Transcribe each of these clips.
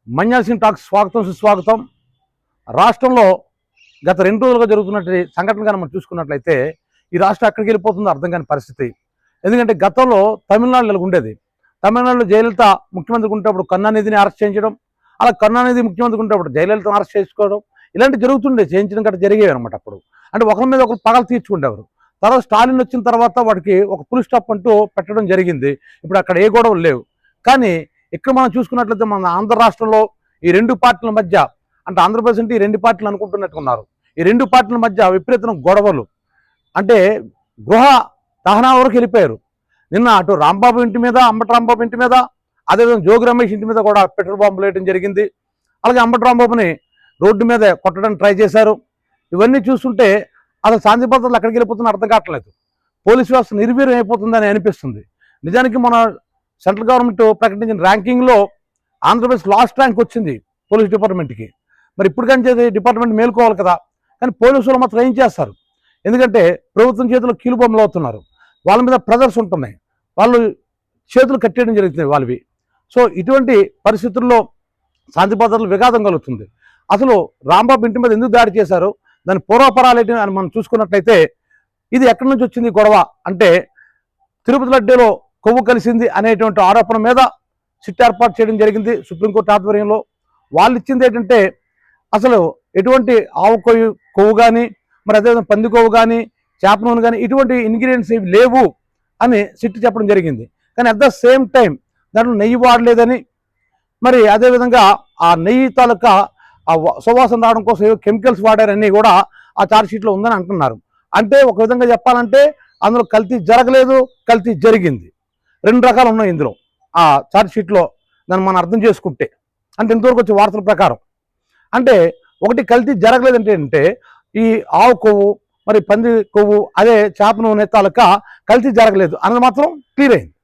మన్యాసింగ్ talks స్వాగతం సుస్వాగతం. రాష్ట్రంలో గత 2 రోజులుగా జరుగుతున్నటువంటి సంఘటన కానీ మనం చూసుకున్నట్లయితే ఈ రాష్ట్రం ఎక్కడికి వెళ్ళిపోతుందో అర్థం కాని పరిస్థితి. ఎందుకంటే గతంలో తమిళనాడులో ఉండేది. తమిళనాడులో జయలలిత ముఖ్యమంత్రికి ఉండేటప్పుడు కరుణానిధిని అరెస్ట్ చేయించడం, అలా కరుణానిధి ముఖ్యమంత్రికి ఉండేటప్పుడు జయలలితను అరెస్ట్ చేసుకోవడం, ఇలాంటి జరుగుతుండే, చేయించడం గట్రా జరిగేవి అనమాట. అప్పుడు అంటే ఒకరి మీద ఒకరు పగలు తీర్చుకుండేవారు. తర్వాత స్టాలిన్ వచ్చిన తర్వాత వాడికి ఒక ఫుల్ స్టాప్ అంటూ పెట్టడం జరిగింది. ఇప్పుడు అక్కడ ఏ గొడవలు లేవు. కానీ ఇక్కడ మనం చూసుకున్నట్లయితే మన ఆంధ్ర రాష్ట్రంలో ఈ 2 పార్టీల మధ్య, అంటే ఆంధ్రప్రదేశ్ అంటే ఈ 2 పార్టీలు అనుకుంటున్నట్టున్నారు, ఈ 2 పార్టీల మధ్య విపరీతమైన గొడవలు. అంటే గృహ దహనా వరకు వెళ్ళిపోయారు. నిన్న అటు రాంబాబు ఇంటి మీద, అంబటి రాంబాబు ఇంటి మీద, అదేవిధంగా జోగి రమేష్ ఇంటి మీద కూడా పెట్రోల్ బాంబులు వేయడం జరిగింది. అలాగే అంబటి రాంబాబుని రోడ్డు మీద కొట్టడానికి ట్రై చేశారు. ఇవన్నీ చూస్తుంటే అసలు శాంతి భద్రతలు ఎక్కడికి వెళ్ళిపోతుందో అర్థం కావట్లేదు. పోలీసు వ్యవస్థ నిర్వీర్యం అయిపోతుందని అనిపిస్తుంది. నిజానికి మన సెంట్రల్ గవర్నమెంట్ ప్రకటించిన ర్యాంకింగ్లో ఆంధ్రప్రదేశ్ లాస్ట్ ర్యాంక్ వచ్చింది పోలీస్ డిపార్ట్మెంట్కి. మరి ఇప్పుడు కానీ డిపార్ట్మెంట్ మేలుకోవాలి కదా. కానీ పోలీసులు మాత్రం ఏం చేస్తారు? ఎందుకంటే ప్రభుత్వం చేతిలో కీలుబొమ్మలు అవుతున్నారు. వాళ్ళ మీద ప్రెజర్స్ ఉంటున్నాయి, వాళ్ళు చేతులు కట్టేయడం జరుగుతుంది వాళ్ళవి. సో ఇటువంటి పరిస్థితుల్లో శాంతి భద్రతలు విఘాతం కలుగుతుంది. అసలు రాంబాబు ఇంటి మీద ఎందుకు దాడి చేశారు, దాని పూర్వపరాలు ఏంటి అని మనం చూసుకున్నట్లయితే ఇది ఎక్కడి నుంచి వచ్చింది గొడవ అంటే తిరుపతి లడ్డూలో కొవ్వు కలిసింది అనేటువంటి ఆరోపణ మీద సిట్ ఏర్పాటు చేయడం జరిగింది సుప్రీంకోర్టు ఆధ్వర్యంలో. వాళ్ళు ఇచ్చింది ఏంటంటే అసలు ఎటువంటి ఆవు కొవ్వు కానీ, మరి అదేవిధంగా పంది కొవ్వు కానీ, చేప నూనె కానీ ఇటువంటి ఇంగ్రీడియంట్స్ ఇవి లేవు అని సిట్ చెప్పడం జరిగింది. కానీ అట్ ద సేమ్ టైం దాంట్లో నెయ్యి వాడలేదని, మరి అదేవిధంగా ఆ నెయ్యి తాలూకా ఆ సువాసన రావడం కోసం ఏవో కెమికల్స్ వాడారని కూడా ఆ ఛార్జ్ షీట్లో ఉందని అంటున్నారు. అంటే ఒక విధంగా చెప్పాలంటే అందులో కల్తీ జరగలేదు, కల్తీ జరిగింది. 2 రకాలు ఉన్నాయి ఇందులో ఆ ఛార్జ్ షీట్లో. దాన్ని మనం అర్థం చేసుకుంటే అంటే ఇంతవరకు వచ్చే వార్తల ప్రకారం అంటే ఒకటి కల్తీ జరగలేదంటే అంటే ఈ ఆవు కొవ్వు, మరి పంది కొవ్వు, అదే చేప నూనె తాలూకా కల్తీ జరగలేదు అన్నది మాత్రం క్లియర్ అయింది.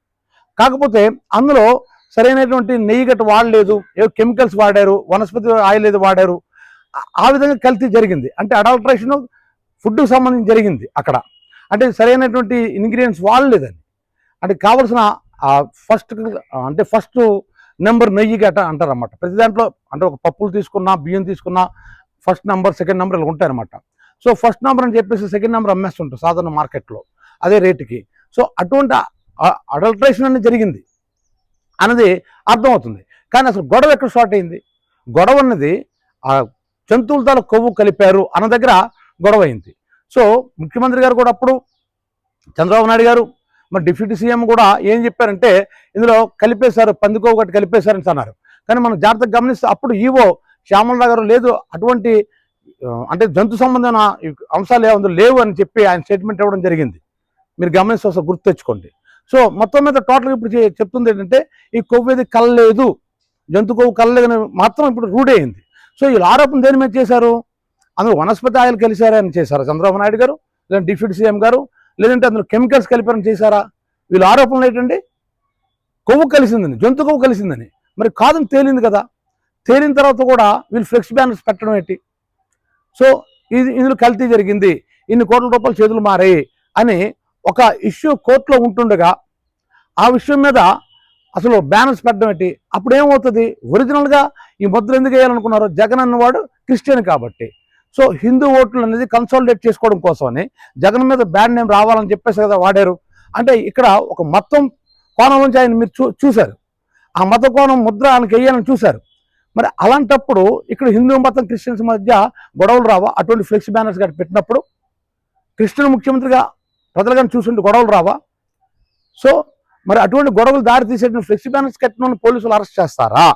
కాకపోతే అందులో సరైనటువంటి నెయ్యి గట్ట వాడలేదు, ఏవో కెమికల్స్ వాడారు, వనస్పతి ఆయిల్ ఏదో వాడారు, ఆ విధంగా కల్తీ జరిగింది. అంటే అడల్ట్రేషన్ ఫుడ్కి సంబంధించి జరిగింది అక్కడ. అంటే సరైనటువంటి ఇంగ్రీడియంట్స్ వాడలేదని, అంటే కావాల్సిన ఫస్ట్ నెంబర్ నెయ్యి గట్ట అంటారన్నమాట. ప్రతి దాంట్లో అంటే ఒక పప్పులు తీసుకున్నా, బియ్యం తీసుకున్నా ఫస్ట్ నెంబర్, సెకండ్ నెంబర్ ఇలా ఉంటాయన్నమాట. సో ఫస్ట్ నెంబర్ అని చెప్పేసి సెకండ్ నెంబర్ అమ్మేస్తుంటారు సాధారణ మార్కెట్లో అదే రేటుకి. సో అటువంటి అడల్ట్రేషన్ అనేది జరిగింది అన్నది అర్థమవుతుంది. కానీ అసలు గొడవ ఎక్కడ స్టార్ట్ అయింది? గొడవ అన్నది ఆ జంతువులతో కొవ్వు కలిపారు అన్న దగ్గర గొడవ అయింది. సో ముఖ్యమంత్రి గారు కూడా అప్పుడు చంద్రబాబు నాయుడు గారు, మరి డిప్యూటీ సీఎం కూడా ఏం చెప్పారంటే ఇందులో కలిపేశారు, పందికొవ్వు గట్టి కలిపేశారని అన్నారు. కానీ మనం జాగ్రత్తగా గమనిస్తే అప్పుడు ఈవో శ్యామలరావు గారు లేదు, అటువంటి అంటే జంతు సంబంధమైన అంశాలు అందులో లేవు అని చెప్పి ఆయన స్టేట్మెంట్ ఇవ్వడం జరిగింది. మీరు గమనిస్తే ఒకసారి గుర్తు తెచ్చుకోండి. సో మొత్తం మీద టోటల్గా ఇప్పుడు చెప్తుంది ఏంటంటే ఈ కొవ్వు ఏది కలలేదు, జంతు కొవ్వు కలలేదని మాత్రం ఇప్పుడు రూఢి అయింది. సో వీళ్ళు ఆరోపణ దేని మీద చేశారు? అందులో వనస్పతి ఆయిల్ కలిశారని చేశారా చంద్రబాబు నాయుడు గారు, లేదంటే డిప్యూటీ సీఎం గారు, లేదంటే అందులో కెమికల్స్ కలిపారని చేశారా? వీళ్ళ ఆరోపణలు ఏంటండి? కొవ్వు కలిసిందని, జంతు కొవ్వు కలిసిందని. మరి కాదని తేలింది కదా. తేలిన తర్వాత కూడా వీళ్ళు ఫ్లెక్స్ బ్యానర్స్ పెట్టడం ఏంటి? సో ఇందులో కల్తీ జరిగింది, ఇన్ని కోట్ల రూపాయలు చేతులు మారాయి అని ఒక ఇష్యూ కోర్టులో ఉంటుండగా ఆ విషయం మీద అసలు బ్యానర్స్ పెట్టడం ఏంటి? అప్పుడు ఏమవుతుంది? ఒరిజినల్గా ఈ ముద్ర ఎందుకు వేయాలనుకున్నారు? జగన్ అన్నవాడు క్రిస్టియన్ కాబట్టి. సో హిందూ ఓట్లు అనేది కన్సాలిడేట్ చేసుకోవడం కోసమని జగన్ మీద బ్యాడ్ నేమ్ రావాలని చెప్పేసి కదా వాడారు. అంటే ఇక్కడ ఒక మొత్తం కోణం నుంచి ఆయన మీరు చూశారు, ఆ మత కోణం ముద్ర ఆయనకి వేయాలని చూశారు. మరి అలాంటప్పుడు ఇక్కడ హిందూ మతం క్రిస్టియన్స్ మధ్య గొడవలు రావా? అటువంటి ఫ్లెక్స్ బ్యానర్స్ గట్టి పెట్టినప్పుడు క్రిస్టియన్ ముఖ్యమంత్రిగా ప్రజలు కానీ చూసుంటే గొడవలు రావా? సో మరి అటువంటి గొడవలు దారి తీసేటువంటి ఫ్లెక్స్ బ్యానర్స్ కట్టిన పోలీసులు అరెస్ట్ చేస్తారా?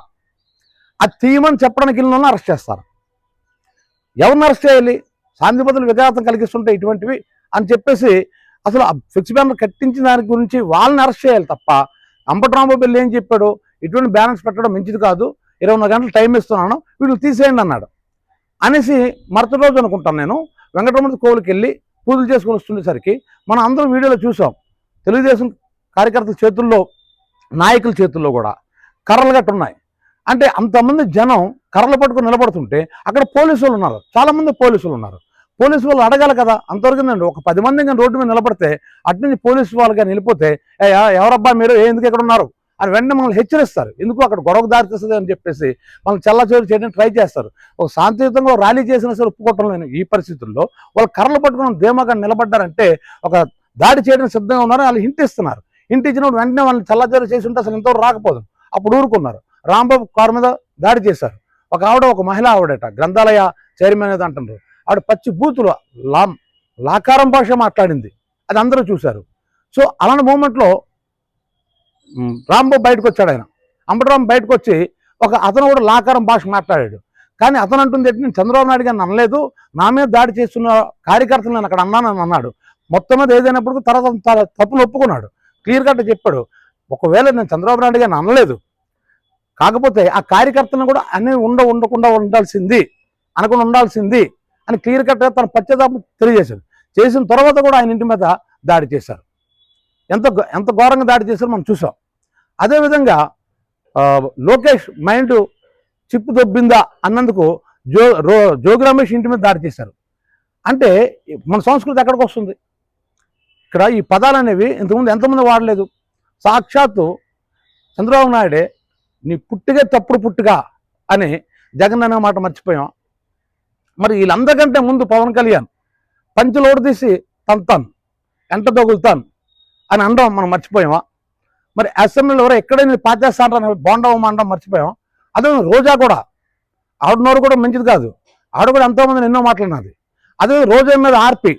అది తీయమని చెప్పడానికి వెళ్ళిన అరెస్ట్ చేస్తారా? ఎవరిని అరెస్ట్ చేయాలి? శాంతి భద్రతలు విఘాతం కలిగిస్తుంటే ఇటువంటివి అని చెప్పేసి అసలు ఆ ఫ్లెక్స్ బ్యానర్ కట్టించిన దాని గురించి వాళ్ళని అరెస్ట్ చేయాలి తప్ప అంబటి రాంబాబు వెళ్ళి ఏం చెప్పాడు? ఇటువంటి బ్యానర్స్ పెట్టడం మంచిది కాదు, 24 గంటలు టైం ఇస్తున్నాను, వీళ్ళు తీసేయండి అన్నాడు. అనేసి మరుసటి రోజు అనుకుంటాను నేను వెంకటరమణ కోవిలికి వెళ్ళి పూజలు చేసుకొని వస్తుండేసరికి మనం అందరం వీడియోలో చూసాం, తెలుగుదేశం కార్యకర్తల చేతుల్లో, నాయకుల చేతుల్లో కూడా కర్రలు గట్టు ఉన్నాయి. అంటే అంతమంది జనం కర్రలు పట్టుకొని నిలబడుతుంటే అక్కడ పోలీసులు ఉన్నారు, చాలామంది పోలీసులు ఉన్నారు. పోలీసు వాళ్ళు అడగాలి కదా. అంతవరకుందండి, ఒక 10 మంది కానీ రోడ్డు మీద నిలబడితే అటు నుంచి పోలీసు వాళ్ళు కానీ వెళ్ళిపోతే ఎవరబ్బా మీరు ఎందుకు ఎక్కడ ఉన్నారు అని వెంటనే మనల్ని హెచ్చరిస్తారు. ఎందుకు అక్కడ గొడవకు దారితీస్తుంది అని చెప్పేసి మనం చల్లచోరు చేయడానికి ట్రై చేస్తారు. ఒక శాంతియుతంగా ర్యాలీ చేసినా సరే ఒప్పుకోవటం లేని ఈ పరిస్థితుల్లో వాళ్ళు కర్రలు పట్టుకుని ధీమాగా నిలబడ్డారంటే ఒక దాడి చేయడానికి సిద్ధంగా ఉన్నారు. వాళ్ళు హింట్ ఇస్తున్నారు. హింట్ ఇచ్చినప్పుడు వెంటనే వాళ్ళని చల్లచోరు చేసి ఉంటే అసలు ఇంతవరకు రాకపోదు. అప్పుడు ఊరుకున్నారు. రాంబాబు కారు మీద దాడి చేశారు. ఒక మహిళ ఆవిడట గ్రంథాలయ చైర్మన్ అనేది అంటున్నారు. ఆవిడ పచ్చి బూతులు లాకారం భాష మాట్లాడింది. అది అందరూ చూశారు. సో అలాంటి మూమెంట్లో రాంబాబు బయటకు వచ్చాడు. ఆయన అంబటరాంబాబు బయటకు వచ్చి అతను కూడా లాకారం భాష మాట్లాడాడు. కానీ అతను అంటుంది ఏంటి, నేను చంద్రబాబు నాయుడు గారిని అనలేదు, నా మీద దాడి చేస్తున్న కార్యకర్తలు నేను అక్కడ అన్నానని అన్నాడు. మొత్తం మీద ఏదైనప్పుడు తర్వాత తప్పులు ఒప్పుకున్నాడు. క్లియర్ కట్ చెప్పాడు. ఒకవేళ నేను చంద్రబాబు నాయుడు గారిని అనలేదు, కాకపోతే ఆ కార్యకర్తలను కూడా అన్నీ ఉండకుండా ఉండాల్సింది అని క్లియర్ కట్గా తన పశ్చాత్తాపం తెలియజేశాడు. చేసిన తర్వాత కూడా ఆయన ఇంటి మీద దాడి చేశారు. ఎంత ఘోరంగా దాడి చేశారో మనం చూసాం. అదేవిధంగా లోకేష్ మైండ్ చిప్పు దొబ్బిందా అన్నందుకు జోగి రమేష్ ఇంటి మీద దాడి చేశారు. అంటే మన సంస్కృతి ఎక్కడికి వస్తుంది? ఇక్కడ ఈ పదాలు అనేవి ఇంతకుముందు ఎంతమంది వాడలేదు. సాక్షాత్తు చంద్రబాబు నాయుడే నీ పుట్టుగా తప్పుడు పుట్టుగా అని జగన్ అనే మాట మర్చిపోయాం. మరి వీళ్ళందరికంటే ముందు పవన్ కళ్యాణ్ పంచులోడు తీసి తంతాను ఎంట తగులుతాను అని అనడం మనం మర్చిపోయామా? మరి అసెంబ్లీలో ఎవరో ఎక్కడైనా పాచేస్తాంటాను బోండవం అనడం మర్చిపోయాం. అదే రోజా కూడా ఆవిడ నోరు కూడా మంచిది కాదు. ఆవిడ కూడా ఎంతోమందిని ఎన్నో మాట్లాడినది. అదే రోజా మీద ఆర్పి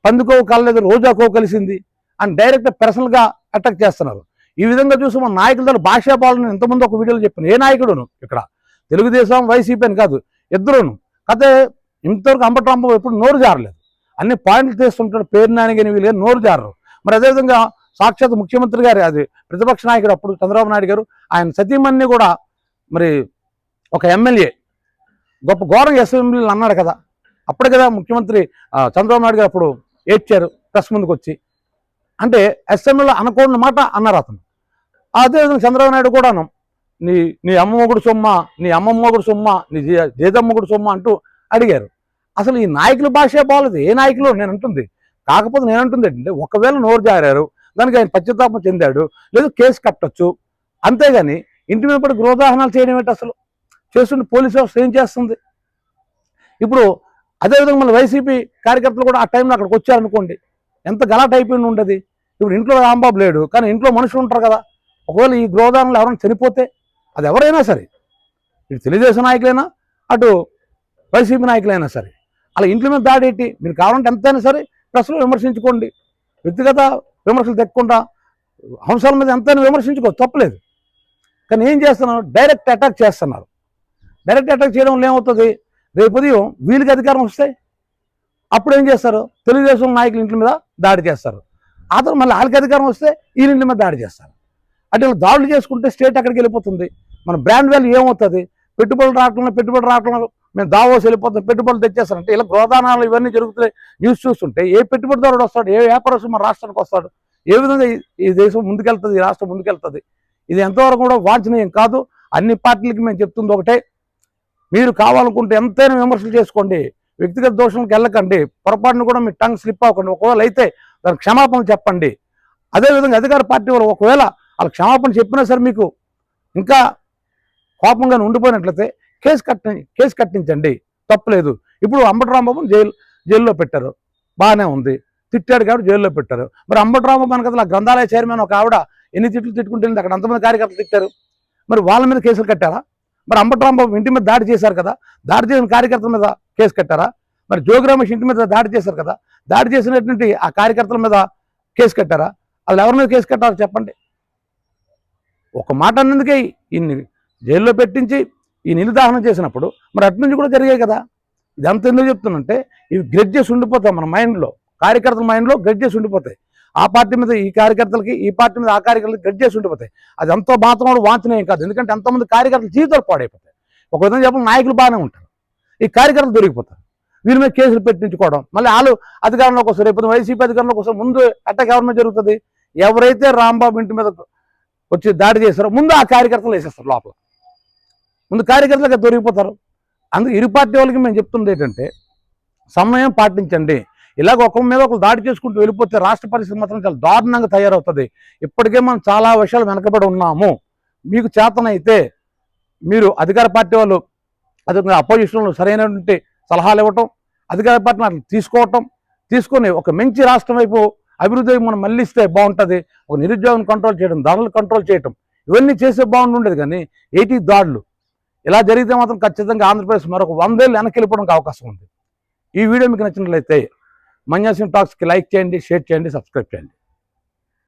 పందుకోవు కలలేదు రోజాకో కలిసింది అని డైరెక్ట్ పర్సనల్గా అటాక్ చేస్తున్నారు. ఈ విధంగా చూసి మన నాయకుల భాషా పాలన ఎంతమంది ఒక వీడియోలో చెప్పాను. ఏ నాయకుడును ఇక్కడ తెలుగుదేశం వైసీపీ అని కాదు, ఇద్దరును కదే ఇంతవరకు అంబటరాంబాబు ఎప్పుడు నోరు జారలేదు. అన్ని పాయింట్లు తీస్తుంటాడు. పేరు నాయనగాని వీళ్ళు నోరు జారరు. మరి అదేవిధంగా సాక్షాత్ ముఖ్యమంత్రి గారు, అది ప్రతిపక్ష నాయకుడు అప్పుడు చంద్రబాబు నాయుడు గారు, ఆయన సతీమణిని కూడా మరి ఒక ఎమ్మెల్యే గొప్ప ఘోరంగా అసెంబ్లీలు అన్నాడు కదా. అప్పుడే కదా ముఖ్యమంత్రి చంద్రబాబు నాయుడు గారు అప్పుడు ఏడ్చారు ప్రెస్ ముందుకు వచ్చి. అంటే అసెంబ్లీలో అనకూడని మాట అన్నారు అతను. అదేవిధంగా చంద్రబాబు నాయుడు కూడాను నీ అమ్మమ్మగుడు సొమ్మ, నీ అమ్మమ్మగుడు సొమ్మ, నీ జేదమ్మగుడు సొమ్మ అంటూ అడిగారు. అసలు ఈ నాయకుల భాషే బాగలేదు. ఏ నాయకులు నేను అంటుంది. కాకపోతే నేను అంటుంది ఏంటంటే, ఒకవేళ నోరు జారారు, దానికి ఆయన పశ్చాత్తాపం చెందాడు, లేదు కేసు కట్టచ్చు. అంతేగాని ఇంటి మీద పడి గృహదాహనాలు చేయడం ఏంటి? అసలు చేస్తుంటే పోలీసు వ్యవస్థ ఏం చేస్తుంది? ఇప్పుడు అదేవిధంగా మన వైసీపీ కార్యకర్తలు కూడా ఆ టైంలో అక్కడికి వచ్చారనుకోండి, ఎంత గలాట్ అయిపోయి ఉండదు. ఇప్పుడు ఇంట్లో రాంబాబు లేడు, కానీ ఇంట్లో మనుషులు ఉంటారు కదా. ఒకవేళ ఈ గృహదానంలో ఎవరైనా చనిపోతే, అది ఎవరైనా సరే, ఇటు తెలుగుదేశం నాయకులైనా అటు వైసీపీ నాయకులైనా సరే, అలా ఇంట్లో మీద దాడి ఏంటి? మీరు కావాలంటే ఎంతైనా సరే ప్రెస్లో విమర్శించుకోండి, వ్యక్తిగత విమర్శలు తెక్కకుండా అంశాల మీద ఎంతైనా విమర్శించుకో, తప్పలేదు. కానీ ఏం చేస్తున్నారు? డైరెక్ట్ అటాక్ చేస్తున్నారు. డైరెక్ట్ అటాక్ చేయడం వల్ల ఏమవుతుంది? రేపు ఉదయం వీళ్ళకి అధికారం వస్తే అప్పుడు ఏం చేస్తారు? తెలుగుదేశం నాయకుల ఇంటి మీద దాడి చేస్తారు. ఆ తర్వాత మళ్ళీ వాళ్ళకి అధికారం వస్తే వీళ్ళ ఇంటి మీద దాడి చేస్తారు. అంటే ఇలా దాడులు చేసుకుంటే స్టేట్ అక్కడికి వెళ్ళిపోతుంది. మన బ్రాండ్ వాల్యూ ఏమవుతుంది? పెట్టుబడులు రావట్లేదు, మేము దావోస్ వెళ్ళిపోతాం, పెట్టుబడులు తెచ్చేస్తారంటే ఇలా గృహదానాలు ఇవన్నీ జరుగుతున్నాయి. న్యూస్ చూస్తుంటే ఏ పెట్టుబడిదారుడు వస్తాడు, ఏ వ్యాపారస్తుడు మన రాష్ట్రానికి వస్తాడు? ఏ విధంగా ఈ దేశం ముందుకెళ్తుంది, ఈ రాష్ట్రం ముందుకెళ్తుంది? ఇది ఎంతవరకు కూడా వాంఛనీయం కాదు. అన్ని పార్టీలకి మేము చెప్తుంది ఒకటే, మీరు కావాలనుకుంటే ఎంతైనా విమర్శలు చేసుకోండి, వ్యక్తిగత దోషాలకు వెళ్ళకండి, పొరపాటును కూడా మీ టంగ్ స్లిప్ అవ్వకండి. ఒకవేళ అయితే దానికి క్షమాపణలు చెప్పండి. అదేవిధంగా అధికార పార్టీ వాళ్ళు ఒకవేళ వాళ్ళు క్షమాపణ చెప్పినా సరే మీకు ఇంకా కోపంగానే ఉండిపోయినట్లయితే కేసు కట్టించండి, తప్పులేదు. ఇప్పుడు అంబటరాంబాబుని జైల్లో పెట్టారు, బాగానే ఉంది, తిట్టాడు కాబట్టి జైల్లో పెట్టారు. మరి అంబటరాంబాబు మన కదా గ్రంథాలయ చైర్మన్ ఒక ఆవిడ ఎన్ని తిట్లు తిట్టుకుంటుంది, అక్కడ అంతమంది కార్యకర్తలు తిట్టారు. మరి వాళ్ళ మీద కేసులు కట్టారా? మరి అంబటరాంబాబు ఇంటి మీద దాడి చేశారు కదా, దాడి చేసిన కార్యకర్తల మీద కేసు కట్టారా? మరి జోగి రమేష్ ఇంటి మీద దాడి చేశారు కదా, దాడి చేసినటువంటి ఆ కార్యకర్తల మీద కేసు కట్టారా? వాళ్ళు ఎవరి మీద కేసు కట్టారో చెప్పండి. ఒక మాట అన్నందుకే ఈయన్ని జైల్లో పెట్టించి ఈ నిర్దాహనం చేసినప్పుడు మరి అటు నుంచి కూడా జరిగాయి కదా. ఇదంతా ఎందుకు చెప్తున్నంటే, ఇవి గ్రెడ్జెస్ ఉండిపోతాయి మన మైండ్లో, కార్యకర్తల మైండ్లో గ్రెడ్జెస్ ఉండిపోతాయి. ఆ పార్టీ మీద ఈ కార్యకర్తలకి, ఈ పార్టీ మీద ఆ కార్యకర్తలకి గ్రెడ్జెస్ ఉండిపోతాయి. అది ఎంతో మాత్రం కూడా వాంఛనీయం కాదు. ఎందుకంటే ఎంతోమంది కార్యకర్తల జీవితాలు పాడైపోతాయి. ఒక విధంగా చెప్పడం నాయకులు బాగానే ఉంటారు, ఈ కార్యకర్తలు దొరికిపోతారు. వీరి మీద కేసులు పెట్టించుకోవడం, మళ్ళీ వాళ్ళు అధికారంలోకి వస్తారు. రేపు వైసీపీ అధికారంలోకి వస్తారు. ముందు అటాక్ ఎవరి మీద జరుగుతుంది? ఎవరైతే రాంబాబు ఇంటి మీద వచ్చి దాడి చేస్తారో ముందు ఆ కార్యకర్తలు వేసేస్తారు లోపల, ముందు కార్యకర్తలుగా దొరికిపోతారు. అందుకే ఇరు పార్టీ వాళ్ళకి మేము చెప్తుంది ఏంటంటే, సమయం పాటించండి. ఇలాగ ఒకరి మీద ఒకరు దాడి చేసుకుంటూ వెళ్ళిపోతే రాష్ట్ర పరిస్థితి మాత్రం చాలా దారుణంగా తయారవుతుంది. ఇప్పటికే మనం చాలా విషయాలు వెనకబడి ఉన్నాము. మీకు చేతనైతే మీరు అధికార పార్టీ వాళ్ళు అదే అపోజిషన్లో సరైనటువంటి సలహాలు ఇవ్వటం, అధికార పార్టీని అట్లా తీసుకొని ఒక మంచి రాష్ట్రం వైపు అభివృద్ధి మనం మళ్ళిస్తే బాగుంటుంది. ఒక నిరుద్యోగం కంట్రోల్ చేయడం, ధరలు కంట్రోల్ చేయడం, ఇవన్నీ చేసే బాగుండేది. కానీ 80 దాడులు ఇలా జరిగితే మాత్రం ఖచ్చితంగా ఆంధ్రప్రదేశ్ మరొక 100 ఏళ్ళు వెనక్కి వెళ్ళిపోవడానికి అవకాశం ఉంది. ఈ వీడియో మీకు నచ్చినట్లయితే మన్యాసింహ్ టాక్స్కి లైక్ చేయండి, షేర్ చేయండి, సబ్స్క్రైబ్ చేయండి.